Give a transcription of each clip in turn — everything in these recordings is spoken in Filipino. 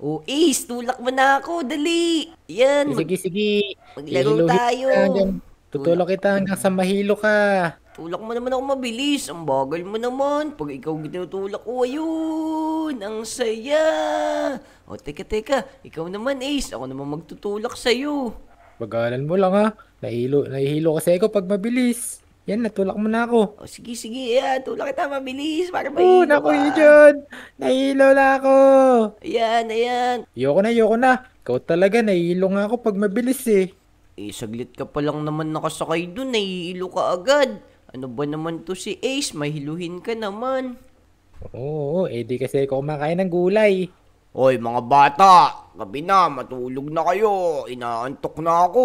Oh, Ace, tulak mo na ako, dali. Yan, Sige, sige. maglaro Hihiluhin tayo. kita hanggang Tulak, tutulak kita hanggang sa mahilo ka. tulak mo naman ako mabilis. Ang bagal mo naman. Pag ikaw tinutulak ko, ayun. Ang saya. O, teka. Ikaw naman, Ace. Ako naman magtutulak sa'yo. Bagalan mo lang ha. Nahihilo kasi ako pag mabilis. Yan, natulak mo na ako. O, sige. Ayan, tulak kita mabilis para Oh, mahilo naku, ka. Ijon. Nahihilo na ako. Ayan. Ayoko na. Ikaw talaga, nahihilo nga ako pag mabilis eh. Eh, saglit ka pa lang naman nakasakay dun. Nahihilo ka agad. Ano ba naman to si Ace? Mahiluhin ka naman. Oo, di kasi ako kumakain ng gulay. Hoy mga bata, gabi na, matulog na kayo. Inaantok na ako.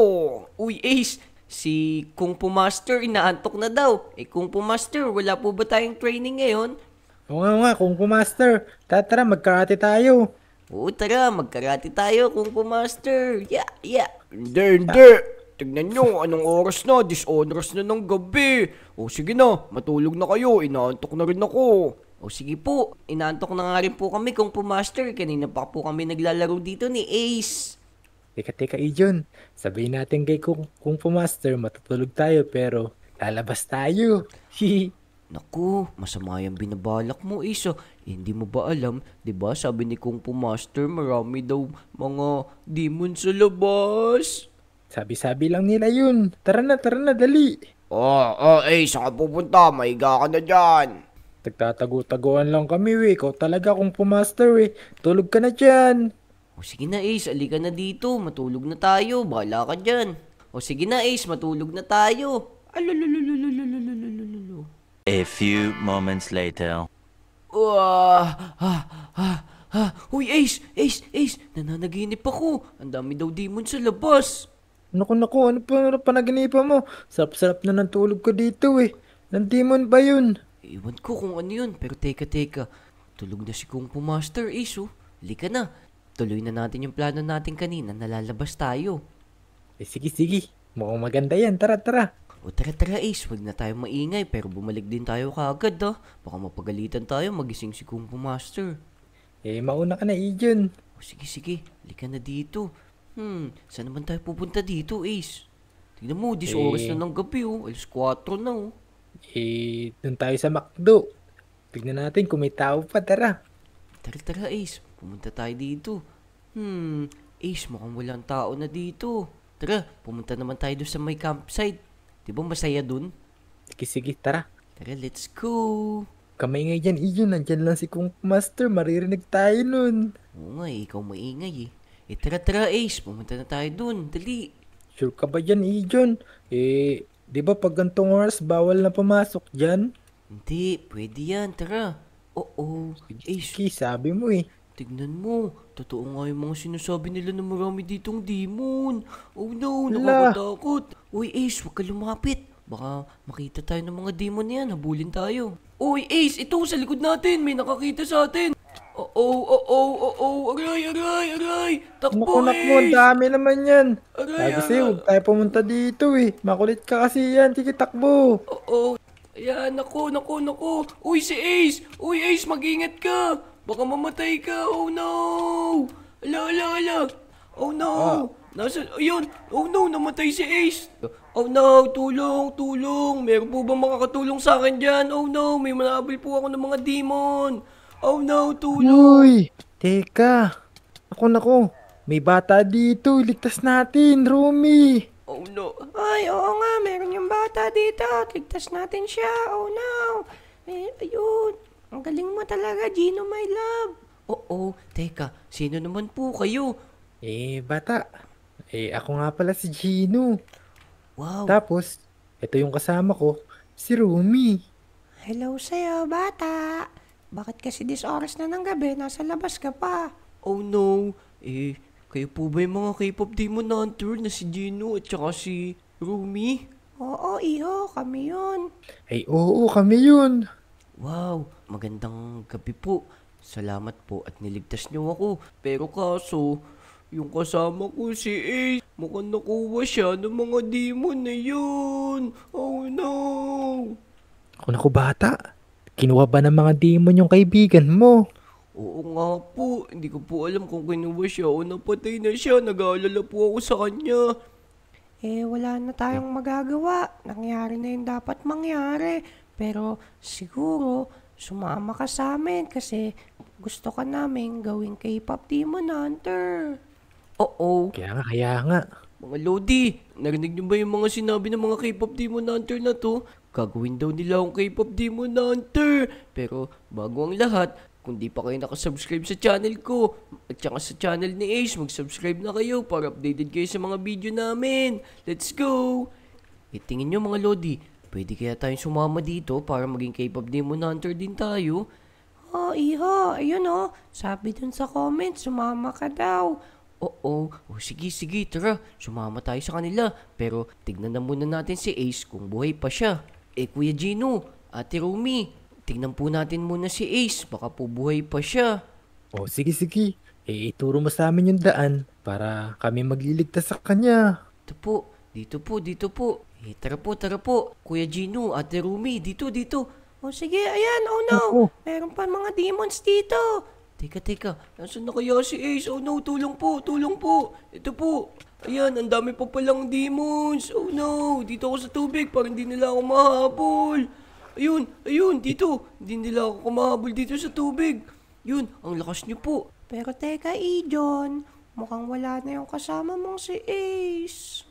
Uy Ace, si Kung Fu Master inaantok na daw. Eh Kung Fu Master, wala po ba tayong training ngayon? Oo nga, Kung Fu Master. Tara, magkarate tayo. Oo tara, magkarate tayo Kung Fu Master. Yeah. Ah, Hindi. Tignan nyo, anong oras na? Oras na ng gabi. O sige na, matulog na kayo. Inaantok na rin ako. O sige po, inaantok na nga rin po kami Kung Fu Master. Kanina pa po kami naglalaro dito ni Ace. teka, Ijon. Sabihin natin kay Kung Fu Master, matutulog tayo pero lalabas tayo. Hihi. Naku, masama yung binabalak mo, Ace. Hindi mo ba alam, 'di ba? Sabi ni Kung Fu Master, marami daw mga demon sa labas. Sabi-sabi lang nila yun. Tara na, dali. Ace, saan ka pupunta? Maiga ka na dyan. Tagtatago-taguan lang kami, we. Ikaw talaga Kung Fu Master, we. Tulog ka na dyan. O sige na, Ace, alika na dito. Matulog na tayo. Bahala ka dyan. O sige na, Ace, matulog na tayo. Alululululululululululu. A few moments later. Ah, ah, ah, Uy, Ace, nananaginip ako. Ang dami daw demon sa labas. Naku, ano pa panaginipan mo? Sarap-sarap na ng tulog ko dito, eh. Ng demon ba yun? Iwan ko kung ano yun. Pero teka. Tulog na si Kung Fu Master, Ace, oh. Halika na. Tuloy na natin yung plano natin kanina. Nalalabas tayo. Sige. Mukhang maganda yan. Tara. O tara, Ace. Huwag na tayo maingay. Pero bumalik din tayo kaagad, ah. Baka mapagalitan tayo. Magising si Kung Fu Master. Mauna ka na, Ijon. O sige. Halika na dito. Saan naman tayo pupunta dito, Ace? Tignan mo, 10 oras Eh, na ng gabi, oh. Alas 4 na, oh. Dun tayo sa McDo. Tignan natin kung may tao pa. Tara. Tara, Ace. Pumunta tayo dito. Ace, mukhang walang tao na dito. Tara, pumunta naman tayo doon sa may campsite. Di ba masaya dun? Sige, tara. Tara, let's go. Kamay dyan, Ijon. Nandyan lang si Kung Master. Maririnig tayo nun. Oo nga, ikaw maingay eh. Tara, Ace. Pumunta na tayo dun. Dali. Sure ka ba dyan, Ijon? Di ba pag gantong oras, bawal na pumasok dyan? Hindi, pwede yan. Tara. Oo. Ace, Sige, sabi mo eh. tignan mo. Totoo nga yung mga sinasabi nila na marami ditong demon. Oh no, Hala, nakakatakot. Uy, Ace, huwag ka lumapit. Baka makita tayo ng mga demon na yan. Habulin tayo. Uy, Ace, ito sa likod natin. May nakakita sa atin. Oo. Aray. Takbo, naku, ang Ace. dami naman yan. Aray. Sabi sa'yo, huwag tayo pumunta dito eh. Makulit ka kasi yan, sige takbo. Oo. Ayan, naku. Uy, si Ace. Uy, Ace, mag-ingat ka. Baka mamatay ka. Oh, no. Ala. Oh, no. Ah, Ayun. Oh, no, namatay si Ace. Oh, no. Tulong. Meron po ba makakatulong sa akin dyan? Oh, no. May manabil po ako ng mga demon. Oh, no. Tulong. uy, teka. Naku, may bata dito, iligtas natin, Rumi. Oh, no. Ay, oo nga. Meron yung bata dito. Ligtas natin siya. Oh, no. Ayun. Ang galing mo talaga, Gino, my love. Oo, teka, sino naman po kayo? Bata. Ako nga pala si Gino. Wow, Tapos, ito yung kasama ko, si Rumi. Hello sa'yo, bata. Bakit kasi oras na ng gabi, nasa labas ka pa? oh no. Kayo po ba yung mga K-pop demon hunter na si Gino at saka si Rumi? Oo, iho, kami yun. Oo, kami yun. Wow, magandang gabi po. Salamat po at niligtas niyo ako. Pero kaso, yung kasama ko si Ace, mukhang nakuha siya ng mga demon na yun. Oh no. Naku, bata. Kinuha ba ng mga demon yung kaibigan mo? Oo nga po, hindi ko po alam kung kinuha siya o napatay na siya. Nag-aalala po ako sa kanya. Wala na tayong magagawa. Nangyari na yung dapat mangyari. Pero siguro, sumama ka sa amin kasi gusto ka namin gawing K-pop Demon Hunter. Oo, Kaya nga. mga Lodi, narinig niyo ba yung mga sinabi ng mga K-pop Demon Hunter na to? Gagawin daw nila akong K-pop Demon Hunter. Pero bago ang lahat, kung di pa kayo nakasubscribe sa channel ko at saka sa channel ni Ace, mag-subscribe na kayo para updated kayo sa mga video namin. Let's go! Tingin nyo mga Lodi, pwede kaya tayong sumama dito para maging K-pop Demon Hunter din tayo? Iho, ayun sabi dun sa comments, sumama ka daw. Oo, sige, tara, sumama tayo sa kanila. Pero tignan na muna natin si Ace kung buhay pa siya. Kuya Gino, Ate Rumi, tignan po natin muna si Ace, baka po buhay pa siya. Sige. Ituro mo sa amin yung daan para kami magliligtas sa kanya. Dito po. Tara po. Kuya Gino, Ate Rumi, dito. Sige, ayan, oh no. Meron pa mga demons dito. Teka, nasaan na kaya si Ace? Oh no, tulong po. Ito po. Ayan, ang dami pa palang demons. Oh no, dito ako sa tubig para hindi nila ako mahabol. Ayun, dito. Hindi nila ako kumahabol dito sa tubig. Yun, ang lakas niyo po. Pero teka, Ijon, mukhang wala na yung kasama mong si Ace.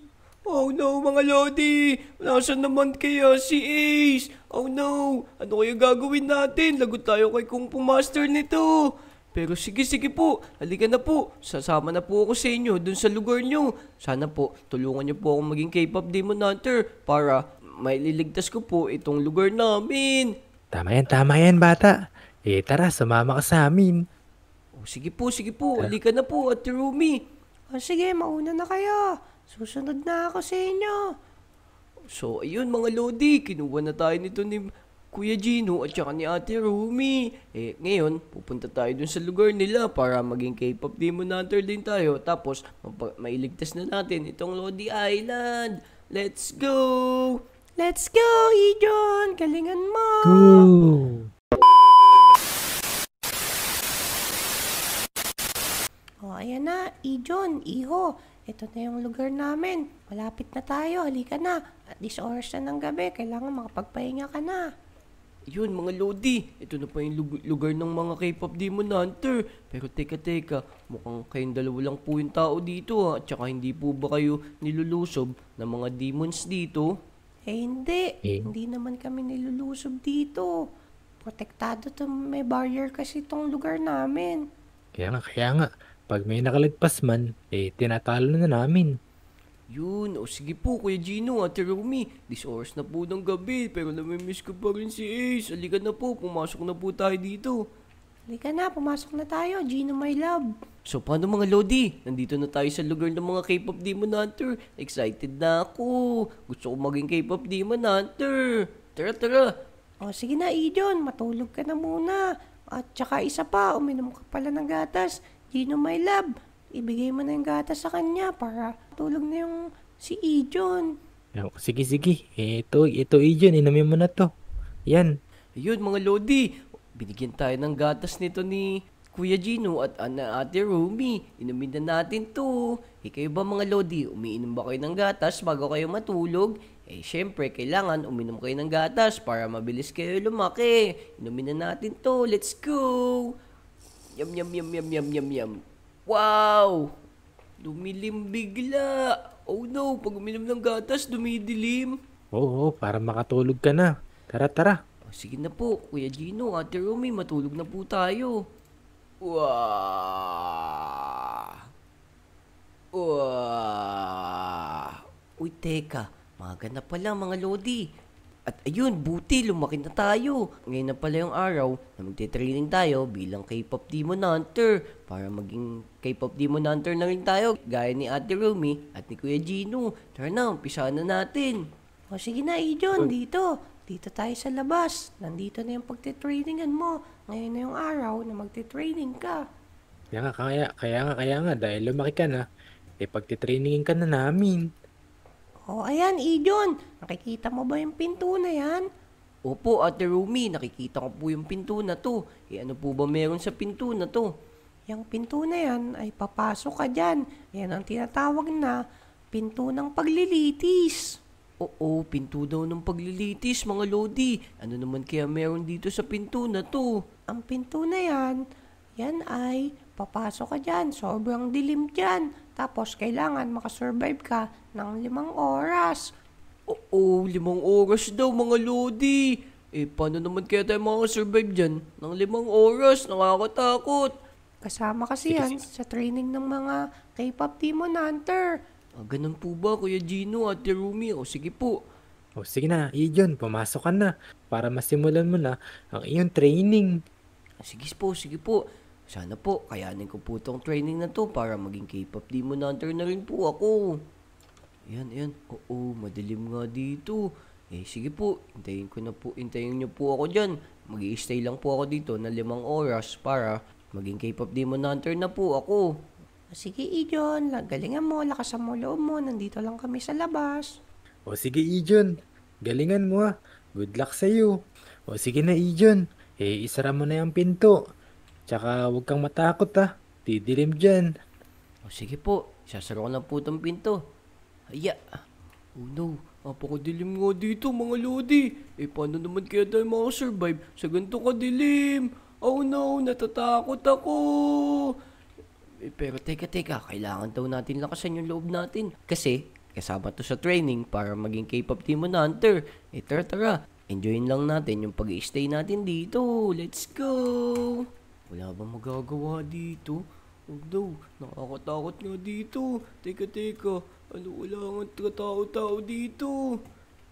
Oh no, mga Lodi! Nasaan naman kaya si Ace? Oh no! Ano kaya gagawin natin? Lagot tayo kay Kung Fu Master nito. Pero sige po, halika na po. Sasama na po ako sa inyo dun sa lugar nyo. Sana po, tulungan nyo po akong maging K-pop Demon Hunter para maililigtas ko po itong lugar namin. Tama yan bata. Tara, sumama ka sa amin. Sige po, halika na po, Ate Rumi. Sige, mauna na kayo. Susunod na ako sa inyo. So, ayun mga Lodi, kinuha na tayo nito ni Kuya Gino at saka ni Ate Rumi. Ngayon, pupunta tayo dun sa lugar nila para maging K-pop Demon Hunter din tayo. Tapos, mailigtas na natin itong Lodi Island. Let's go! Let's go, Ijon! Galingan mo! Go! Ayan na, Ijon, Iho. Ito na yung lugar namin. Malapit na tayo, halika na. At this oras na ng gabi, kailangan makapagpahinga ka na. Yun mga Lodi, ito na pa yung lugar ng mga K-pop Demon Hunter. Pero teka, mukhang kayong dalawa lang po yung tao dito ha. At saka hindi po ba kayo nilulusob ng mga demons dito? Hindi. Hindi naman kami nilulusob dito. Protektado to, may barrier kasi itong lugar namin. Kaya nga. Pag may nakalagpas man, tinatalo na namin. Yun, sige po Kuya Gino, Ate Rumi. This oras na po ng gabi, pero namimiss ko pa rin si Ace. Halika na po, pumasok na po tayo dito. Halika na, pumasok na tayo, Gino my love. So paano mga Lodi? Nandito na tayo sa lugar ng mga K-pop Demon Hunter. Excited na ako. Gusto ko maging K-pop Demon Hunter. Tara. Sige na, Ijon, matulog ka na muna. At saka isa pa, uminom ka pala ng gatas. Gino my love, ibigay mo na yung gatas sa kanya para tulog na yung si Ijon. Sige. Ito Ijon, inumin mo na to. Yan. Ayun mga Lodi, binigyan tayo ng gatas nito ni Kuya Gino at Ate Rumi. Inumin na natin to. Kayo ba mga Lodi, umiinom ba kayo ng gatas bago kayo matulog? Syempre, kailangan uminom kayo ng gatas para mabilis kayo lumaki. Inumin na natin to. Let's go! Yum. Wow! Dumilim bigla. Oh no, pag uminom ng gatas, dumidilim. Oo, para makatulog ka na. Tara. Sige na po, Kuya Gino, Ate Rumi, matulog na po tayo. Uy, teka, maga na pala mga Lodi. At ayun, buti, lumaki na tayo. Ngayon na pala yung araw na magte-training tayo bilang K-pop Demon Hunter. Para maging K-pop Demon Hunter na rin tayo, gaya ni Ate Rumi at ni Kuya Gino. Tara na, umpisahan na natin. Sige na, Ijon, dito. Dito tayo sa labas. Nandito na yung pagte-trainingan mo. Ngayon na yung araw na magte-training ka. Kaya nga, dahil lumaki ka na, pagtitrainingin ka na namin. Ayan, Ijon. Nakikita mo ba yung pinto na yan? Opo, Ate Rumi, nakikita ko po yung pinto na to. Ano po ba meron sa pinto na to? Yung pinto na yan ay papasok ka dyan. Yan ang tinatawag na pinto ng paglilitis. Oo, pinto daw ng paglilitis, mga lodi. Ano naman kaya meron dito sa pinto na to? Ang pinto na yan ay papasok ka dyan. Sobrang dilim dyan. Tapos kailangan makasurvive ka ng 5 oras. Oo, 5 oras daw, mga lodi. Paano naman kaya tayo makasurvive dyan ng 5 oras? Nakakatakot. Kasama kasi yan sa training ng mga K-pop Demon Hunter. Ganun po ba, Kuya Gino, Ate Rumi? O sige po. O sige na, Ijon, pumasok ka na para masimulan mo na ang iyong training. Sige po, sige po. Sana po, kayanin ko po tong training na to para maging K-pop Demon Hunter na rin po ako. Yan. Oo, madilim nga dito. Sige po, hintayin niyo po ako dyan. Mag-i-stay lang po ako dito na 5 oras para maging K-pop Demon Hunter na po ako. Sige, Ijon. Galingan mo, lakasan mo loob mo. Nandito lang kami sa labas. O sige, Ijon, galingan mo ah. Good luck sa'yo. O sige na, Ijon, isara mo na yung pinto. Tsaka huwag kang matakot ah. Didilim dyan. O sige po, isasara ko na po itong pinto. Aya. Oh no, napakadilim nga dito, mga lodi. Paano naman kaya tayo makasurvive sa ganito kadilim? Oh no, natatakot ako. Pero teka, kailangan daw natin lakasan yung loob natin. Kasi, kasama to sa training para maging K-pop Demon Hunter. Tara. Enjoyin lang natin yung pag-i-stay natin dito. Let's go! Wala bang magagawa dito? Oh no, nakakatakot nga dito. Teka. Wala nga tao dito.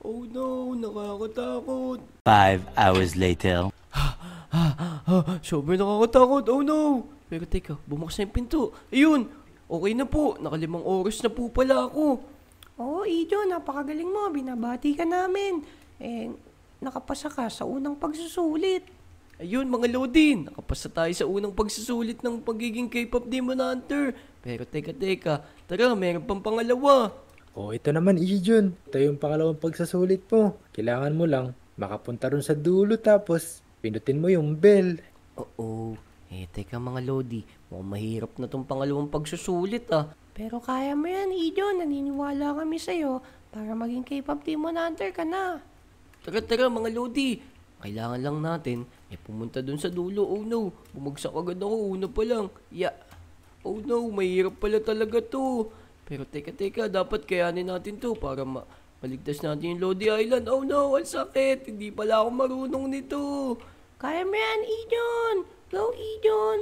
Oh no, nakakatakot. 5 hours later. Sobrang nakakatakot. Oh no! Pero teka, bumakas na yung pinto. Ayun! Okay na po. Naka 5 oras na po pala ako. Oo, Ijon, napakagaling mo. Binabati ka namin. Nakapasa ka sa unang pagsusulit. Ayun, mga lodi. Nakapasa tayo sa unang pagsusulit ng pagiging K-pop Demon Hunter. Pero teka. Tara, meron pang pangalawa. O ito naman, Ijon. Ito yung pangalawang pagsasulit mo. Kailangan mo lang makapunta ron sa dulo tapos pinutin mo yung bell. Oo. Teka mga lodi. Mukhang mahirap na tong pangalawang pagsusulit ah. Pero kaya mo yan, Ijon. Naniniwala kami sa'yo para maging K-pop Demon Hunter ka na. Tara mga lodi. Kailangan lang natin pumunta dun sa dulo. Oh no, bumagsak agad ako una pa lang. Oh no, mahirap pala talaga to. Pero teka, dapat kayanin natin to para maligtas natin yung Lodi Island. Oh no, ang sakit. Hindi pala ako marunong nito. Kaya mo yan, Ijon. Go, Ijon.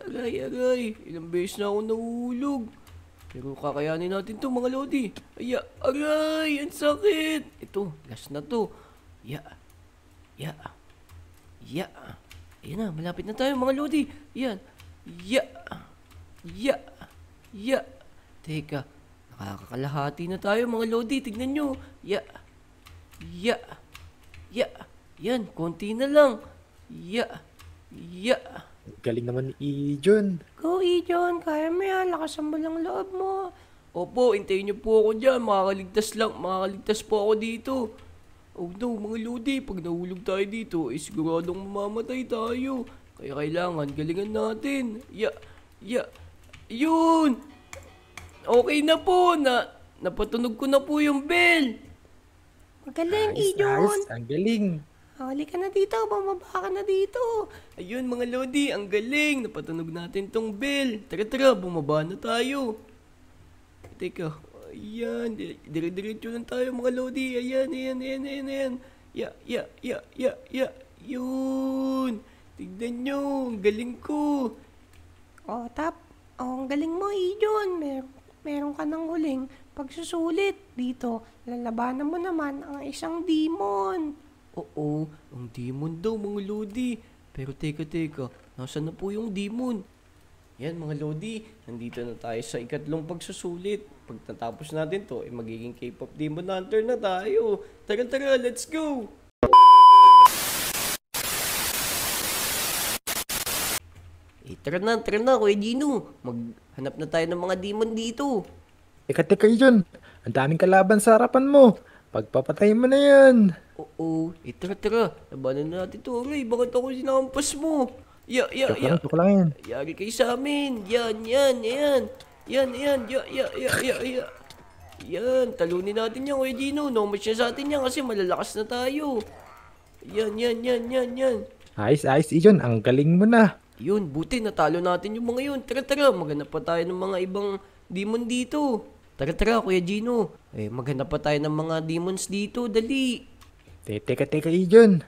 Aray. Ilang beses na ako nahulog. Pero kakayanin natin to mga Lodi. Aray, ang sakit. Ito, last na to. Ayan na, malapit na tayo mga Lodi. Yan. Teka, nakakakalahati na tayo mga Lodi. Tignan nyo. Yan, konti na lang. Galing naman ni Ijon. Go, Ijon. Kaya mo yan. Lakasan mo lang loob mo. Opo, hintayin niyo po ako dyan. Makakaligtas po ako dito. Oh no, mga Lodi, pag nahulog tayo dito, siguradong mamamatay tayo. Kaya kailangan galingan natin. Yun! Okay na po, napatunog ko na po yung bell. Magaling, Nice. Ijon. Ang galing. Halika na dito. Bumaba ka na dito. Ayun mga Lodi, ang galing. Napatunog natin tong bell. Tara, bumaba na tayo. Teka, ayan. Dire-diretso lang tayo mga Lodi. Ayan. Yun. Tignan nyo, ang galing ko. Ang galing mo, Ijon. Meron ka ng huling pagsusulit dito. Lalabanan mo naman ang isang demon. Oo, ang demon daw mga Lodi. Pero teka, nasaan na po yung demon? Yan mga Lodi, nandito na tayo sa ikatlong pagsusulit. Pag natapos natin to, magiging K-pop Demon Hunter na tayo. Tara, let's go! Tara na, Kuya Gino. Maghanap na tayo ng mga demon dito. Teka, Ijon. Ang daming kalaban sa harapan mo. Pagpapatay mo na yan. Oo, tara. Labanan na natin to. Aray, bakit ako sinampas mo? Joke lang yan. Yari kayo sa amin. Yan. Yan, talunin natin yan, Kuya Gino. No match na sa atin yan kasi malalakas na tayo. Yan. Ayos, Ijon. Ang galing mo na. Yun, buti natalo natin yung mga yun. Tara, maghanap pa tayo ng mga ibang demon dito. Tara, Kuya Gino. Maghanap pa tayo ng mga demons dito, dali. Teka, Ijon.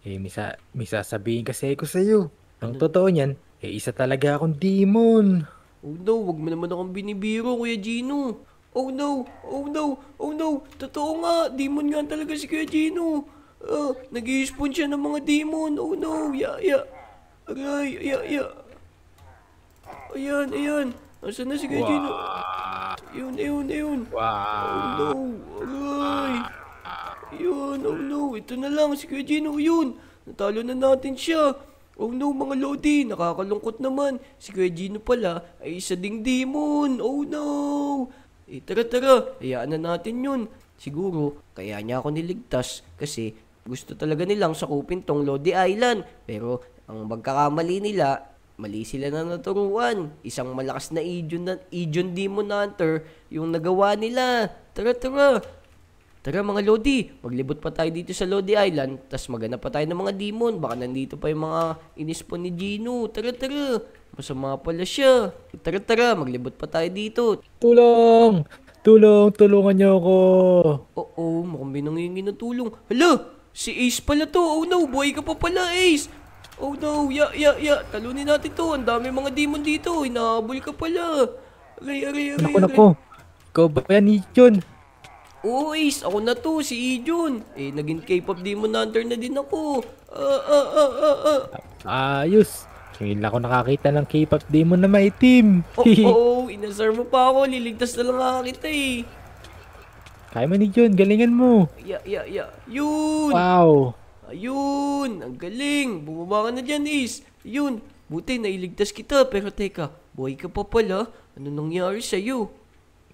May sasabihin kasi ako sa'yo. Ang totoo niyan, isa talaga akong demon. Oh no, wag mo naman akong binibiro, Kuya Gino. Oh no. Totoo nga, demon nga talaga si Kuya Gino. Nag-i-spawn siya ng mga demon. Oh no, Aray, Ayan. Asan na si Kuya Gino? Ayun. Wow. Oh no, aray. Yun, oh no, ito na lang si Kuya Gino, yun. Natalo na natin siya. Oh no, mga Lodi, nakakalungkot naman. Si Kuya Gino pala ay isa ding demon. Oh no. Tara, hayaan na natin yun. Siguro, kaya niya ako niligtas kasi gusto talaga nilang sakupin tong Lodi Island. Pero, ang magkakamali nila, mali sila na naturuan. Isang malakas na Ijon Demon Hunter yung nagawa nila. Tara mga Lodi, maglibot pa tayo dito sa Lodi Island, tas maghanap pa tayo ng mga demon. Baka nandito pa yung mga inispon ni Gino. Tara. Masama pala siya. Tara, maglibot pa tayo dito. Tulungan niyo ako. Oo, mukhang binangingi na tulong. Hala, si Ace pala to. Oh no, buhay ka pa pala, Ace. Oh no, talunin natin to. Ang dami mga demon dito. Hinahabol ka pala. Aray. Naku. Ikaw ba yan, Ijon? Oo, Ace, ako na to, si Ijon. Naging K-pop Demon Hunter na din ako. Ayos. Ngayon lang ako nakakita ng K-pop demon na maitim. Oo, inasar mo pa ako. Liligtas na lang nga kita eh. Kaya mo ni John, galingan mo. Yun. Wow. Ayun, ang galing. Bumaba ka na dyan, Ace. Yun, buti nailigtas kita. Pero teka, buhay ka pa pala. Ano nangyari sa'yo?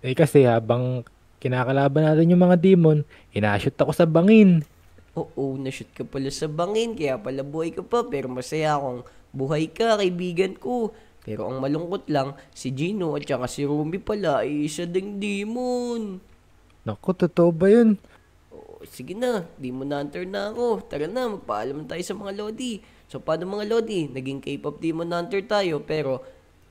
Kasi habang kinakalaban natin yung mga demon, hinashoot ako sa bangin. Oo, nashoot ka pala sa bangin. Kaya pala buhay ka pa. Pero masaya akong buhay ka, kaibigan ko. Pero ang malungkot lang, si Gino at saka si Rumi pala ay isa ding demon. Naku, totoo ba yun? Sige na, Demon Hunter na ako. Tara na, magpaalam na tayo sa mga Lodi. So, paano mga Lodi? Naging K-pop Demon Hunter tayo, pero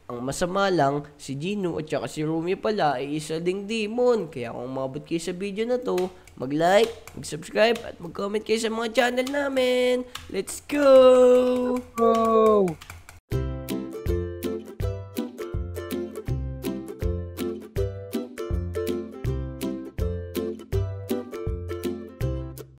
ang masama lang, si Gino at saka si Rumi pala ay isa ding demon. Kaya kung umabot kayo sa video na to, mag-like, mag-subscribe, at mag-comment kayo sa mga channel namin. Let's go! Oh!